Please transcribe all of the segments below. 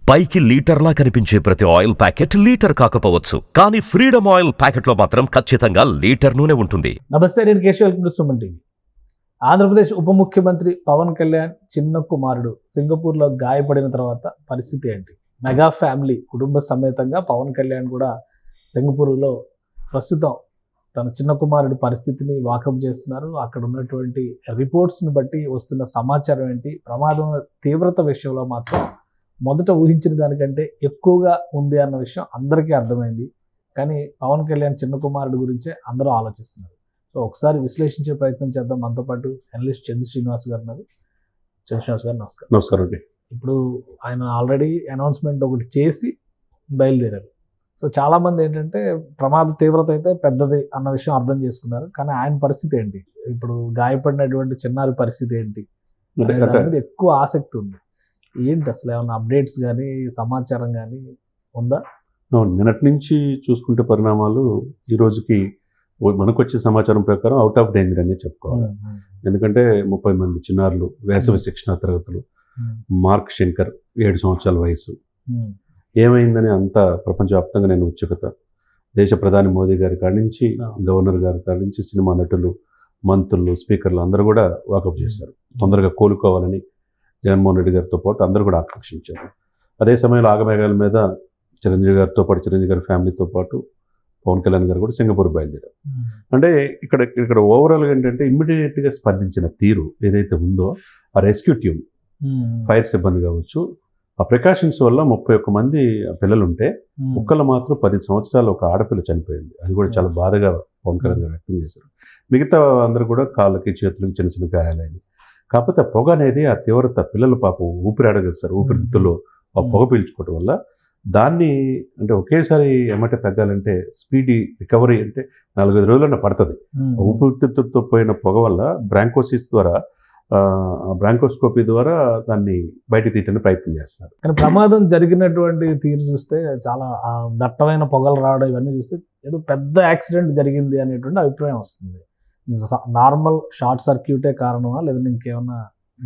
పైకి లీటర్లా కనిపించే ప్రతి ఆయిల్ ప్యాకెట్ లీటర్ కాకపోవచ్చు, కానీ ఫ్రీడమ్ ఆయిల్ ప్యాకెట్లో మాత్రం ఖచ్చితంగా లీటర్ నూనె ఉంటుంది. నమస్తే, నేను కేశవ్ సుమన్ టీవీ. ఆంధ్రప్రదేశ్ ఉప ముఖ్యమంత్రి పవన్ కళ్యాణ్ చిన్న కుమారుడు సింగపూర్లో గాయపడిన తర్వాత పరిస్థితి ఏంటి? మెగా ఫ్యామిలీ కుటుంబ సమేతంగా పవన్ కళ్యాణ్ కూడా సింగపూర్లో ప్రస్తుతం తన చిన్న కుమారుడి పరిస్థితిని వాకప్ చేస్తున్నారు. అక్కడ ఉన్నటువంటి రిపోర్ట్స్ని బట్టి వస్తున్న సమాచారం ఏంటి? ప్రమాదం తీవ్రత విషయంలో మాత్రం మొదట ఊహించిన దానికంటే ఎక్కువగా ఉంది అన్న విషయం అందరికీ అర్థమైంది. కానీ పవన్ కళ్యాణ్ చిన్న కుమారుడు గురించే అందరూ ఆలోచిస్తున్నారు. సో ఒకసారి విశ్లేషించే ప్రయత్నం చేద్దాం. మనతో పాటు అనలిస్ట్ చందు శ్రీనివాస్ గారు ఉన్నారు. చందు శ్రీనివాస్ గారు నమస్కారం. నమస్కారం అండి. ఇప్పుడు ఆయన ఆల్రెడీ అనౌన్స్మెంట్ ఒకటి చేసి బయలుదేరారు. సో చాలామంది ఏంటంటే ప్రమాద తీవ్రత అయితే పెద్దది అన్న విషయం అర్థం చేసుకున్నారు. కానీ ఆయన పరిస్థితి ఏంటి, ఇప్పుడు గాయపడినటువంటి చిన్నారి పరిస్థితి ఏంటి అనే దాని మీద ఎక్కువ ఆసక్తి ఉంది. ఏంటి అసలు ఏమైనా అప్డేట్స్ కానీ సమాచారం కానీ ఉందా? నిన్నటి నుంచి చూసుకుంటే పరిణామాలు ఈ రోజుకి మనకు వచ్చే సమాచారం ప్రకారం అవుట్ ఆఫ్ డేంజర్ అని చెప్పుకోవాలి. ఎందుకంటే 30 మంది చిన్నారులు వేసవి శిక్షణ తరగతులు, మార్క్ శంకర్ 7 సంవత్సరాల వయసు. ఏమైందని అంత ప్రపంచవ్యాప్తంగా నేను ఉత్సుకత. దేశ ప్రధాని మోదీ గారి కాడి నుంచి, గవర్నర్ గారి కాడి నుంచి, సినిమా నటులు, మంత్రులు, స్పీకర్లు అందరూ కూడా వాకప్ చేశారు. తొందరగా కోలుకోవాలని జగన్మోహన్ రెడ్డి గారితో పాటు అందరూ కూడా ఆకాంక్షించారు. అదే సమయంలో ఆగమేఘాల మీద చిరంజీవి గారితో పాటు, చిరంజీవి గారి ఫ్యామిలీతో పాటు పవన్ కళ్యాణ్ గారు కూడా సింగపూర్ బయలుదేరారు. అంటే ఇక్కడ ఓవరాల్గా ఏంటంటే ఇమ్మీడియట్గా స్పందించిన తీరు ఏదైతే ఉందో, ఆ రెస్క్యూ టీమ్, ఫైర్ సిబ్బంది కావచ్చు, ఆ ప్రికాషన్స్ వల్ల 31 మంది పిల్లలు ఉంటే ఒక్కళ్ళు మాత్రం 10 సంవత్సరాలు ఒక ఆడపిల్ల చనిపోయింది. అది కూడా చాలా బాధగా పవన్ కళ్యాణ్ గారు వ్యక్తం చేశారు. మిగతా అందరూ కూడా కాళ్ళకి, చేతులకి చిన్న చిన్న గాయాలని. కాకపోతే పొగ అనేది ఆ తీవ్రత, పిల్లలు పాపం ఊపిరాడగలుగుతారు, ఊపిరితిత్తుల్లో ఆ పొగ పీల్చుకోవడం వల్ల దాన్ని అంటే ఒకేసారి ఏమంటే తగ్గాలంటే స్పీడీ రికవరీ అంటే 4-5 రోజులన్నా పడుతుంది. ఊపిరితిత్తులతో పోయిన పొగ వల్ల బ్రాంకోసిస్ ద్వారా, బ్రాంకోస్కోపీ ద్వారా దాన్ని బయట తీయడానికి ప్రయత్నం చేస్తున్నారు. కానీ ప్రమాదం జరిగినటువంటి తీరు చూస్తే చాలా దట్టమైన పొగలు రావడం ఇవన్నీ చూస్తే ఏదో పెద్ద యాక్సిడెంట్ జరిగింది అనేటువంటి అభిప్రాయం వస్తుంది. నార్మల్ షార్ట్ సర్క్యూటే కారణమా, లేదంటే ఇంకేమన్నా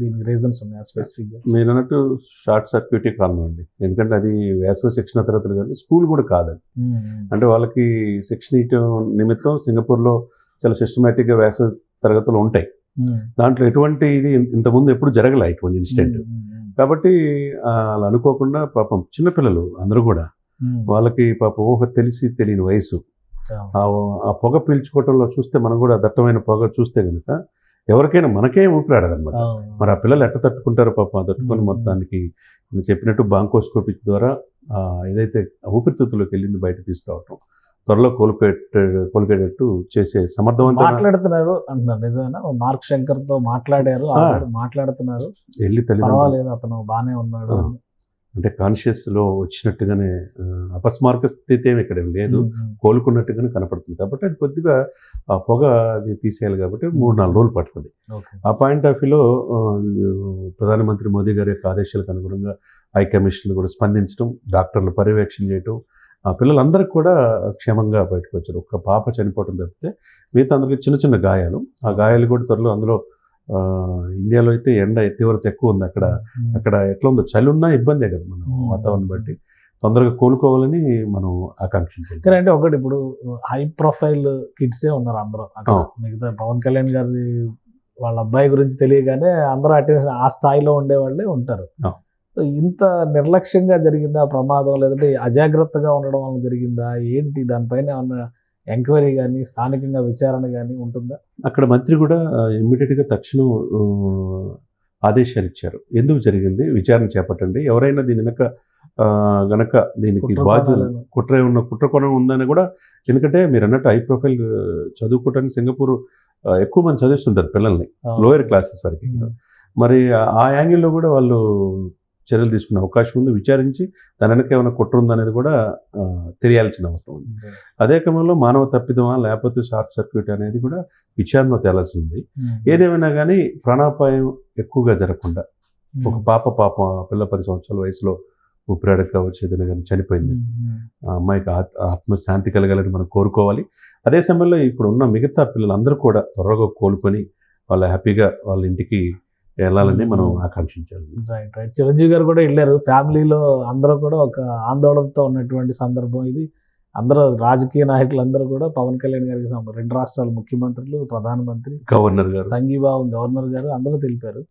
దీనికి రీజన్స్ ఉన్నాయా స్పెసిఫిక్గా? మీరు అన్నట్టు షార్ట్ సర్క్యూటే కారణం అండి. ఎందుకంటే అది వేసవి శిక్షణ తరగతులు కానీ స్కూల్ కూడా కాదండి. అంటే వాళ్ళకి శిక్షణ ఇవ్వడం నిమిత్తం సింగపూర్లో చాలా సిస్టమేటిక్గా వేసవి తరగతులు ఉంటాయి. దాంట్లో ఎటువంటి ఇది ఇంతకుముందు ఎప్పుడు జరగలే ఇటువంటి ఇన్సిడెంట్. కాబట్టి అలా అనుకోకుండా పాపం చిన్నపిల్లలు అందరూ కూడా, వాళ్ళకి పాపం ఊహ తెలిసి తెలియని వయసు, ఆ పొగ పీల్చుకోవటంలో చూస్తే మనం కూడా దట్టమైన పొగ చూస్తే కనుక ఎవరికైనా మనకే ఊపిరాడదన్నమాట. మరి ఆ పిల్లలు ఎట్ట తట్టుకుంటారో పాపం, తట్టుకొని మొత్తానికి చెప్పినట్టు బ్రాంకోస్కోపీ ద్వారా ఏదైతే ఊపిరితిత్తులోకి వెళ్ళింది బయట తీసుకురావటం, త్వరలో కోలుకేటట్టు చేసే సమర్థవంతంగా మాట్లాడుతున్నారు అంటున్నారు. నిజమేనా? మార్క్ శంకర్ తో మాట్లాడారు, మాట్లాడుతున్నారు, వెళ్ళి పర్వాలేదు అతను బాగానే ఉన్నాడు అంటే కాన్షియస్ లో వచ్చినట్టుగానే, అపస్మారక స్థితి ఏమి ఇక్కడ లేదు, కోలుకున్నట్టుగానే కనపడుతుంది. కాబట్టి అది కొద్దిగా ఆ పొగ అది తీసేయాలి కాబట్టి 3-4 రోజులు పడుతుంది. ఆ పాయింట్ ఆఫ్ వ్యూలో ప్రధానమంత్రి మోదీ గారి యొక్క ఆదేశాలకు అనుగుణంగా ఐ కమిషన్లు కూడా స్పందించడం, డాక్టర్లు పర్యవేక్షణ చేయటం, ఆ పిల్లలందరికీ కూడా క్షేమంగా బయటకు వచ్చారు. ఒక్క పాప చనిపోవడం తప్పితే మిగతా అందరికీ చిన్న చిన్న గాయాలు. ఆ గాయాలు కూడా త్వరలో, అందులో ఇండియాలో అయితే ఎండ తీవ్రత ఎక్కువ ఉంది. అక్కడ ఎట్లా ఉందో, చలి ఉన్నా ఇబ్బందే కదా మనం వాతావరణం బట్టి. తొందరగా కోలుకోవాలని మనం ఆకాంక్షించాలి. అంటే ఒకటి, ఇప్పుడు హై ప్రొఫైల్ కిడ్సే ఉన్నారు అందరూ అక్కడ. మిగతా పవన్ కళ్యాణ్ గారి వాళ్ళ అబ్బాయి గురించి తెలియగానే అందరూ అటెన్షన్ ఆ స్థాయిలో ఉండేవాళ్ళే ఉంటారు. సో ఇంత నిర్లక్ష్యంగా జరిగిందా ప్రమాదం, లేదంటే అజాగ్రత్తగా ఉండడం వల్ల జరిగిందా ఏంటి? దానిపైన ఏమన్నా ఎంక్వైరీ కానీ స్థానికంగా విచారణ కానీ ఉంటుందా? అక్కడ మంత్రి కూడా ఇమ్మీడియట్గా తక్షణం ఆదేశాలు ఇచ్చారు. ఎందుకు జరిగింది, విచారణ చేపట్టండి, ఎవరైనా దీని వెనక గనక దీనికి బాధ్యత కుట్ర కోణం ఉందని కూడా. ఎందుకంటే మీరు అన్నట్టు హై ప్రొఫైల్ చదువుకోవడానికి సింగపూర్ ఎక్కువ మంది చదివిస్తుంటారు పిల్లల్ని, లోయర్ క్లాసెస్ వరకు. మరి ఆ యాంగిల్లో కూడా వాళ్ళు చర్యలు తీసుకునే అవకాశం ఉంది. విచారించి దాని వెనక ఏమైనా కుట్ర ఉందనేది కూడా తెలియాల్సిన అవసరం ఉంది. అదే క్రమంలో మానవ తప్పిదమా లేకపోతే షార్ట్ సర్క్యూట్ అనేది కూడా విచారణలో తేలాల్సి ఉంది. ఏదేమైనా కానీ ప్రాణాపాయం ఎక్కువగా జరగకుండా, ఒక పాప పిల్ల 10 సంవత్సరాల వయసులో ఊపిరాడక వచ్చేదని కానీ చనిపోయింది. ఆ అమ్మాయికి ఆత్మశాంతి కలగాలని మనం కోరుకోవాలి. అదే సమయంలో ఇప్పుడు ఉన్న మిగతా పిల్లలందరూ కూడా త్వరగా కోలుకొని వాళ్ళ హ్యాపీగా వాళ్ళ ఇంటికి వెళ్ళాలని మనం ఆకాంక్షించాలి. Right right. చిరంజీవి గారు కూడా వెళ్ళారు. ఫ్యామిలీలో అందరూ కూడా ఒక ఆందోళనతో ఉన్నటువంటి సందర్భం ఇది. అందరూ రాజకీయ నాయకులందరూ కూడా పవన్ కళ్యాణ్ గారికి 2 రాష్ట్రాల ముఖ్యమంత్రులు, ప్రధానమంత్రి, గవర్నర్ గారు సంఘీభావం గవర్నర్ గారు అందరూ తెలిపారు.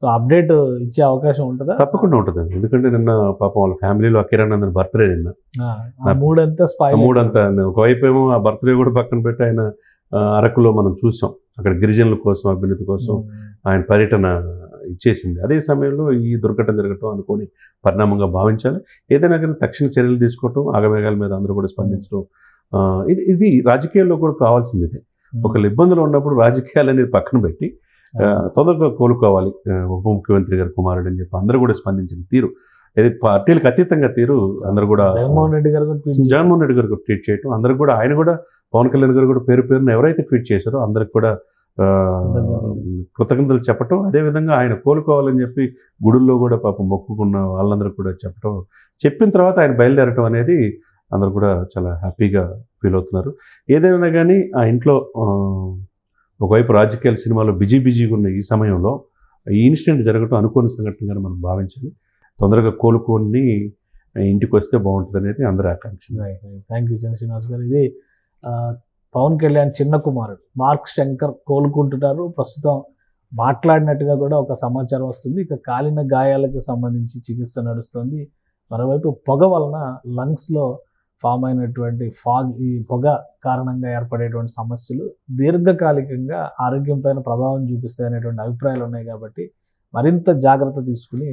సో అప్డేట్ ఇచ్చే అవకాశం ఉంటుందా? తప్పకుండా ఉంటుందండి. ఎందుకంటే నిన్న పాపం వాళ్ళ ఫ్యామిలీలో కిరణ్ బర్త్డే నిన్న. మూడంతా స్పాయిల్. మూడంతా ఒకవైపు ఏమో ఆ బర్త్డే కూడా పక్కన పెట్టి ఆయన అరకులో మనం చూసాం. అక్కడ గిరిజనుల కోసం, అభ్యున్నతి కోసం ఆయన పర్యటన ఇచ్చేసింది. అదే సమయంలో ఈ దుర్ఘటన జరగటం అనుకోని పరిణామంగా భావించాలి. ఏదైనా కానీ తక్షణ చర్యలు తీసుకోవటం, ఆగమేఘాల మీద అందరూ కూడా స్పందించడం, ఇది రాజకీయాల్లో కూడా కావాల్సింది. ఇదే ఒకళ్ళు ఇబ్బందులు ఉన్నప్పుడు రాజకీయాలు అనేది పక్కన పెట్టి తొందరగా కోలుకోవాలి. ఉప ముఖ్యమంత్రి గారు కుమారుడు అని చెప్పి అందరూ కూడా స్పందించిన తీరు, ఏది పార్టీలకు అతీతంగా తీరు అందరూ కూడా జగన్మోహన్ రెడ్డి గారు ట్వీట్ చేయటం, అందరూ కూడా ఆయన కూడా పవన్ కళ్యాణ్ గారు కూడా పేరున ఎవరైతే ట్వీట్ చేశారో అందరికి కూడా కృతజ్ఞతలు చెప్పటం, అదేవిధంగా ఆయన కోలుకోవాలని చెప్పి గుడుల్లో కూడా పాపం మొక్కుకున్న వాళ్ళందరూ కూడా చెప్పిన తర్వాత ఆయన బయలుదేరటం అనేది అందరూ కూడా చాలా హ్యాపీగా ఫీల్ అవుతున్నారు. ఏదైనా కానీ ఆ ఇంట్లో ఒకవైపు రాజకీయాల సినిమాలో బిజీగా ఉన్న ఈ సమయంలో ఈ ఇన్సిడెంట్ జరగటం అనుకోని సంఘటనగా మనం భావించాలి. తొందరగా కోలుకొని ఇంటికి వస్తే బాగుంటుంది అనేది అందరి ఆకాంక్ష. థ్యాంక్ యూ శ్రీనివాస్ గారు. ఇది పవన్ కళ్యాణ్ చిన్న కుమారుడు మార్క్ శంకర్ కోలుకుంటున్నారు. ప్రస్తుతం మాట్లాడినట్టుగా కూడా ఒక సమాచారం వస్తుంది. ఇక కాలిన గాయాలకు సంబంధించి చికిత్స నడుస్తుంది. మరోవైపు పొగ వలన లంగ్స్లో ఫామ్ అయినటువంటి ఫాగ్, ఈ పొగ కారణంగా ఏర్పడేటువంటి సమస్యలు దీర్ఘకాలికంగా ఆరోగ్యం పైన ప్రభావం చూపిస్తాయి అనేటువంటి అభిప్రాయాలు ఉన్నాయి. కాబట్టి మరింత జాగ్రత్త తీసుకుని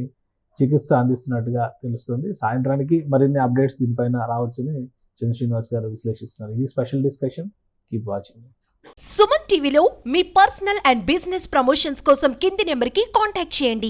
చికిత్స అందిస్తున్నట్టుగా తెలుస్తుంది. సాయంత్రానికి మరిన్ని అప్డేట్స్ దీనిపైన రావచ్చని చంద్ర శ్రీనివాస్ గారు విశ్లేషిస్తున్నారు. ఇది special discussion. Keep watching. Suman టీవీలో మీ పర్సనల్ అండ్ బిజినెస్ ప్రమోషన్స్ కోసం కింది నెంబర్కి కాంటాక్ట్ చేయండి.